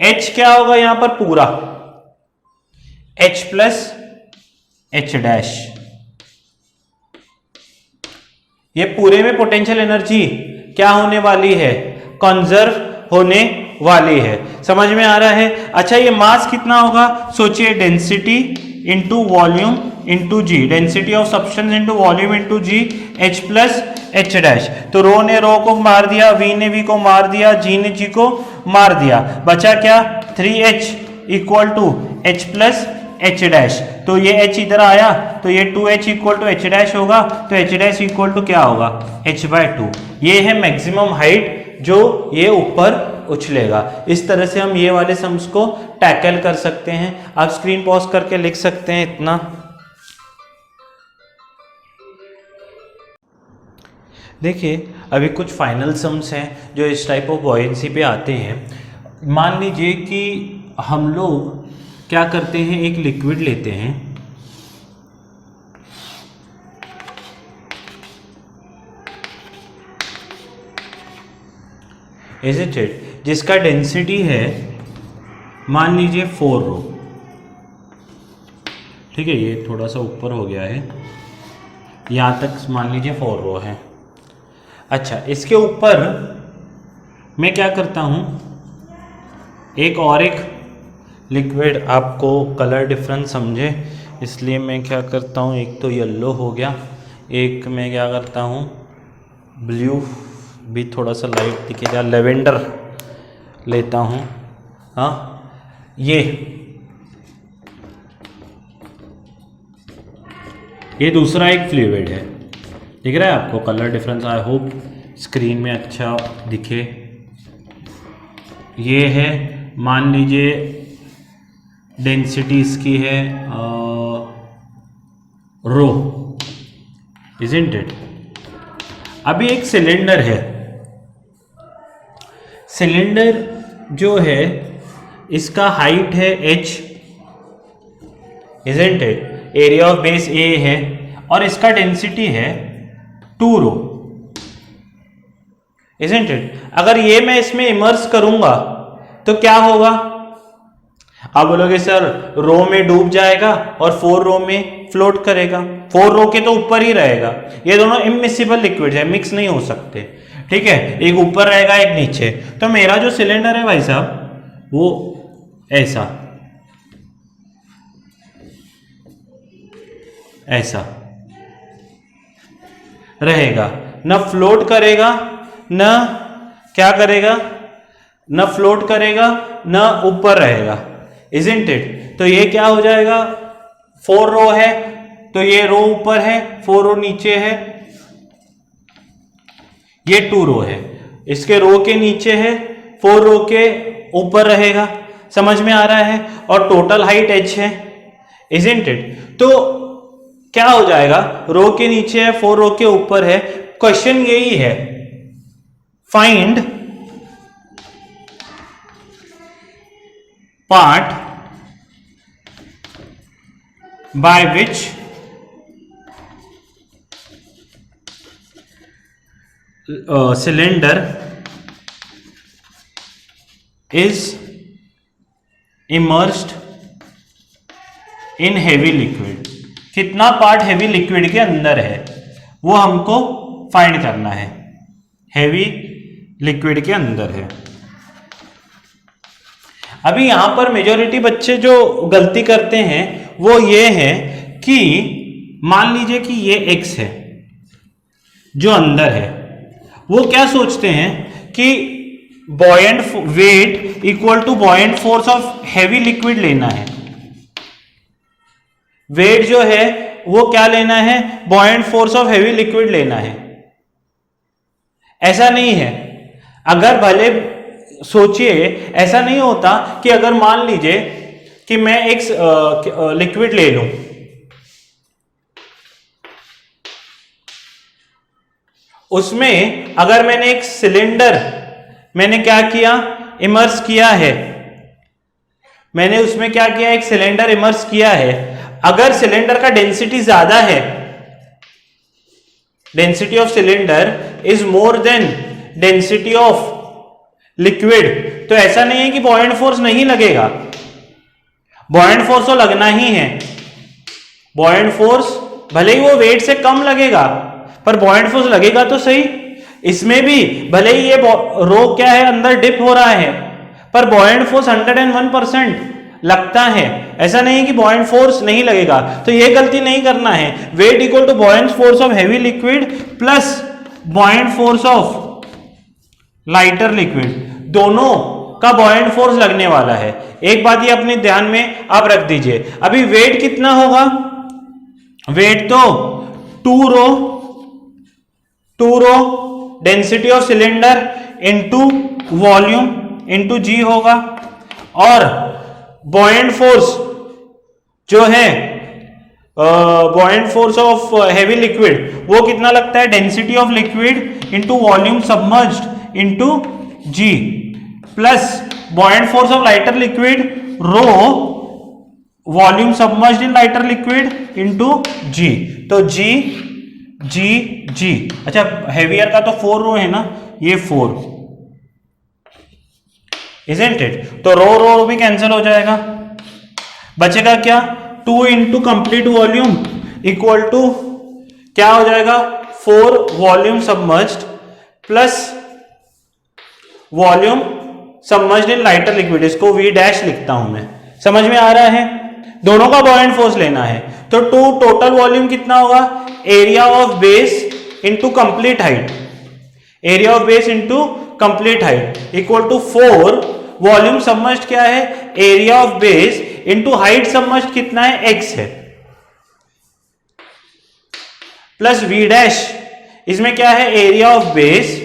h क्या होगा यहां पर पूरा, h प्लस h डैश, ये पूरे में पोटेंशियल एनर्जी क्या होने वाली है, कंजर्व होने वाली है। समझ में आ रहा है? अच्छा, ये मास कितना होगा, सोचिए, density into volume into g, density of substance into volume into g, h plus h dash. तो रो ने रो को मार दिया, v ने v को मार दिया, g ने g को मार दिया, बचा क्या, 3h equal to h plus h dash. तो ये h इधर आया तो ये 2h equal to h dash होगा, तो h डैश इक्वल टू क्या होगा, h/2। ये है मैक्सिमम हाइट जो ये ऊपर उछलेगा। इस तरह से हम ये वाले सम्स को टैकल कर सकते हैं। आप स्क्रीन पॉज करके लिख सकते हैं इतना। देखिए अभी कुछ फाइनल सम्स हैं जो इस टाइप ऑफ बॉयंसी पे आते हैं। मान लीजिए कि हम लोग क्या करते हैं, एक लिक्विड लेते हैं, इज इट, जिसका डेंसिटी है मान लीजिए 4 रो। ठीक है, ये थोड़ा सा ऊपर हो गया है, यहाँ तक मान लीजिए 4 रो है। अच्छा, इसके ऊपर मैं क्या करता हूँ, एक लिक्विड, आपको कलर डिफरेंस समझे इसलिए मैं क्या करता हूँ, एक तो येलो हो गया, एक मैं क्या करता हूँ ब्लू भी थोड़ा सा लाइट दिखेगा, लेवेंडर लेता हूँ। हाँ, ये दूसरा एक फ्लूइड है, दिख रहा है आपको colour difference? I hope screen में अच्छा दिखे। ये है, मान लीजिए डेंसिटी इसकी है रो, इजंट इट। अभी एक सिलेंडर है, सिलेंडर जो है इसका हाइट है h, isn't it, area of base A है और इसका डेंसिटी है 2 रो, इजंट इट। अगर ये मैं इसमें इमर्स करूंगा तो क्या होगा? आप बोलोगे सर रो में डूब जाएगा और 4 रो में फ्लोट करेगा, 4 रो के तो ऊपर ही रहेगा। ये दोनों इमिसिबल लिक्विड है, मिक्स नहीं हो सकते। ठीक है, एक ऊपर रहेगा एक नीचे। तो मेरा जो सिलेंडर है भाई साहब वो ऐसा रहेगा, न फ्लोट करेगा, न क्या करेगा, न फ्लोट करेगा, न ऊपर रहेगा, इजंट इट। तो ये क्या हो जाएगा, 4 रो है तो ये रो ऊपर है, 4 रो नीचे है, ये 2 रो है, इसके रो के नीचे है, 4 रो के ऊपर रहेगा। समझ में आ रहा है? और टोटल हाइट h है, इजंट इट। तो क्या हो जाएगा, रो के नीचे है, 4 रो के ऊपर है। क्वेश्चन यही है, find part by which cylinder is immersed in heavy liquid. कितना पार्ट हेवी लिक्विड के अंदर है वो हमको फाइंड करना है, हेवी लिक्विड के अंदर है। अभी यहां पर मेजॉरिटी बच्चे जो गलती करते हैं वो ये है कि मान लीजिए कि ये x है जो अंदर है, वो क्या सोचते हैं कि buoyant weight equal to buoyant force of heavy liquid लेना है। वेट जो है वो क्या लेना है, buoyant force of heavy liquid लेना है। ऐसा नहीं है। अगर भले सोचिए, ऐसा नहीं होता कि अगर मान लीजिए कि मैं एक लिक्विड ले लूं, उसमें अगर मैंने एक सिलेंडर मैंने क्या किया, इमर्स किया है, मैंने उसमें क्या किया, एक सिलेंडर इमर्स किया है। अगर सिलेंडर का डेंसिटी ज्यादा है, density of cylinder is more than density of liquid, तो ऐसा नहीं है कि बॉयंट फोर्स नहीं लगेगा, बॉयंट फोर्स तो लगना ही है। बॉयंट फोर्स भले ही वो वेट से कम लगेगा पर बॉयंट फोर्स लगेगा तो सही। इसमें भी भले ही ये रो क्या है, अंदर डिप हो रहा है, पर बॉयंट फोर्स 101% लगता है। ऐसा नहीं कि बॉयंट फोर्स नहीं लगेगा। तो ये गलती नहीं करना है। Weight equal to buoyant force of heavy liquid plus buoyant force of lighter liquid, दोनों का बॉयंट फोर्स लगने वाला है। एक बात ये अपने ध्यान में आप रख दीजिए। अभी वेट कितना होगा, वेट तो 2 rho density of cylinder into volume into g होगा, और बॉयंट फोर्स जो है buoyant force of heavy liquid वो कितना लगता है, density of liquid into volume submerged into g, plus buoyant force of lighter liquid rho volume submerged in lighter liquid into g. तो जी जी जी, अच्छा हेवियर का तो 4 रो है ना, ये 4 इजंट इट, तो रो रो भी कैंसिल हो जाएगा, बचेगा क्या 2 into complete volume equal to क्या हो जाएगा 4 volume submerged plus volume submerged in lighter liquid, इसको V डैश लिखता हूं मैं, समझ में आ रहा है। दोनों का बॉयंट फोर्स लेना है, तो 2 टोटल वॉल्यूम कितना होगा, area of base into complete height, area of base into complete height equal to 4 volume submerged क्या है, area of base into height submerged कितना है, x है, प्लस V डैश, इसमें क्या है area of base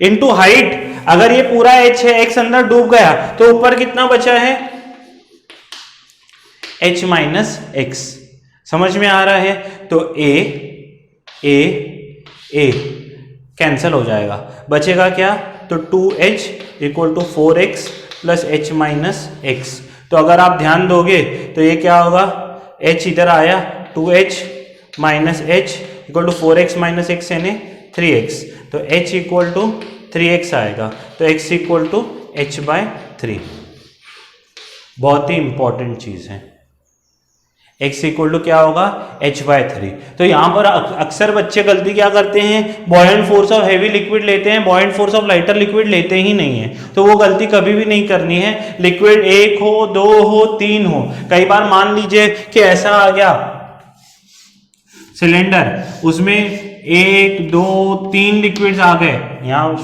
into height, अगर ये पूरा h है, x अंदर डूब गया तो ऊपर कितना बचा है h माइनस एक्स, समझ में आ रहा है। तो a कैंसल हो जाएगा, बचेगा क्या, तो 2h equal to 4x plus h minus x. तो अगर आप ध्यान दोगे तो ये क्या होगा, h इधर आया 2h minus h equal to 4x minus x यानी 3x, तो h इक्वल टू 3x आएगा, तो x इक्वल टू h/3। बहुत ही इंपॉर्टेंट चीज है, x इक्वल टू क्या होगा h/3। तो यहां पर अक्सर बच्चे गलती क्या करते हैं, buoyant force of heavy liquid लेते हैं, buoyant force of lighter liquid लेते ही नहीं है। तो वो गलती कभी भी नहीं करनी है, लिक्विड 1 हो 2 हो 3 हो। कई बार मान लीजिए कि ऐसा आ गया सिलेंडर, उसमें 1 2 3 लिक्विड्स आ गए, यहां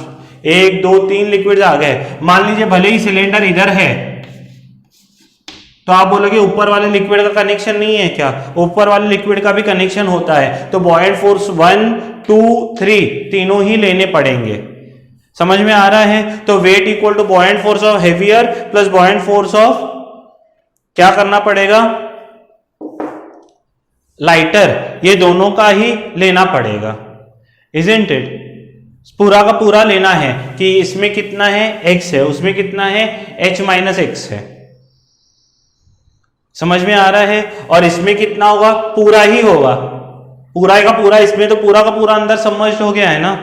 1 2 3 लिक्विड्स आ गए, मान लीजिए भले ही सिलेंडर इधर है, तो आप बोलोगे ऊपर वाले लिक्विड का कनेक्शन नहीं है क्या, ऊपर वाले लिक्विड का भी कनेक्शन होता है, तो बॉयंट फोर्स 1 2 3 तीनों ही लेने पड़ेंगे, समझ में आ रहा है। तो weight equal to buoyant force of heavier plus buoyant force of क्या करना पड़ेगा लाइटर, ये दोनों का ही लेना पड़ेगा, इजंट इट। पूरा का पूरा लेना है कि इसमें कितना है x है, उसमें कितना है h माइनस एक्स है, समझ में आ रहा है। और इसमें कितना होगा, पूरा ही होगा, पूरा का पूरा, इसमें तो पूरा का पूरा अंदर सबमर्ज्ड हो गया है ना।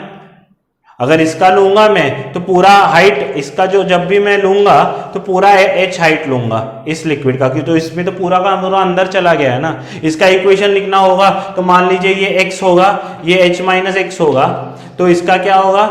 अगर इसका लूंगा मैं तो पूरा हाइट इसका जो जब भी मैं लूंगा तो पूरा h हाइट लूंगा इस लिक्विड का, क्योंकि तो इसमें तो पूरा का पूरा अंदर चला गया है ना। इसका इक्वेशन लिखना होगा तो मान लीजिए ये x होगा, ये h माइनस एक्स होगा, तो इसका क्या होगा,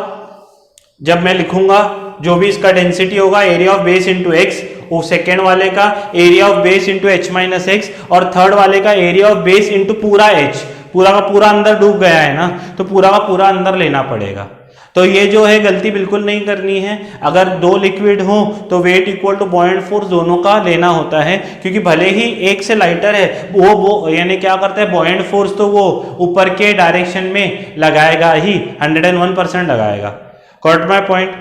जब मैं लिखूंगा जो भी इसका डेंसिटी होगा area of base into x, वो सेकेंड वाले का area of base into H minus x, और थर्ड वाले का एरिया ऑफ बेस इंटू पूरा h, पूरा का पूरा अंदर डूब गया है ना, तो पूरा का पूरा अंदर लेना पड़ेगा। तो ये जो है गलती बिल्कुल नहीं करनी है। अगर 2 लिक्विड हो तो weight equal to buoyant force दोनों का लेना होता है, क्योंकि भले ही एक से लाइटर है वो यानी क्या करता है बॉयंट फोर्स तो वो ऊपर के डायरेक्शन में लगाएगा ही, 101% लगाएगा। गॉट माय पॉइंट,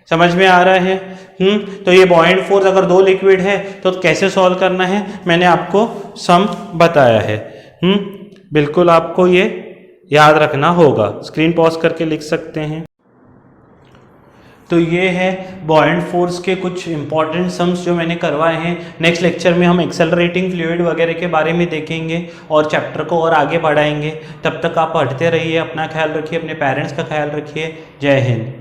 समझ में आ रहा है। तो ये बॉयंट फोर्स अगर 2 लिक्विड है तो कैसे सॉल्व करना है मैंने आपको सम बताया है। बिल्कुल आपको ये याद रखना होगा, स्क्रीन पॉज करके लिख सकते हैं। तो ये है बॉयंट फोर्स के कुछ इंपॉर्टेंट सम्स जो मैंने करवाए हैं। नेक्स्ट लेक्चर में हम एक्सेलरेटिंग फ्लूइड वगैरह के बारे में देखेंगे और चैप्टर को और आगे बढ़ाएंगे। तब तक आप पढ़ते रहिए, अपना ख्याल रखिए, अपने पेरेंट्स का ख्याल रखिए। जय हिंद।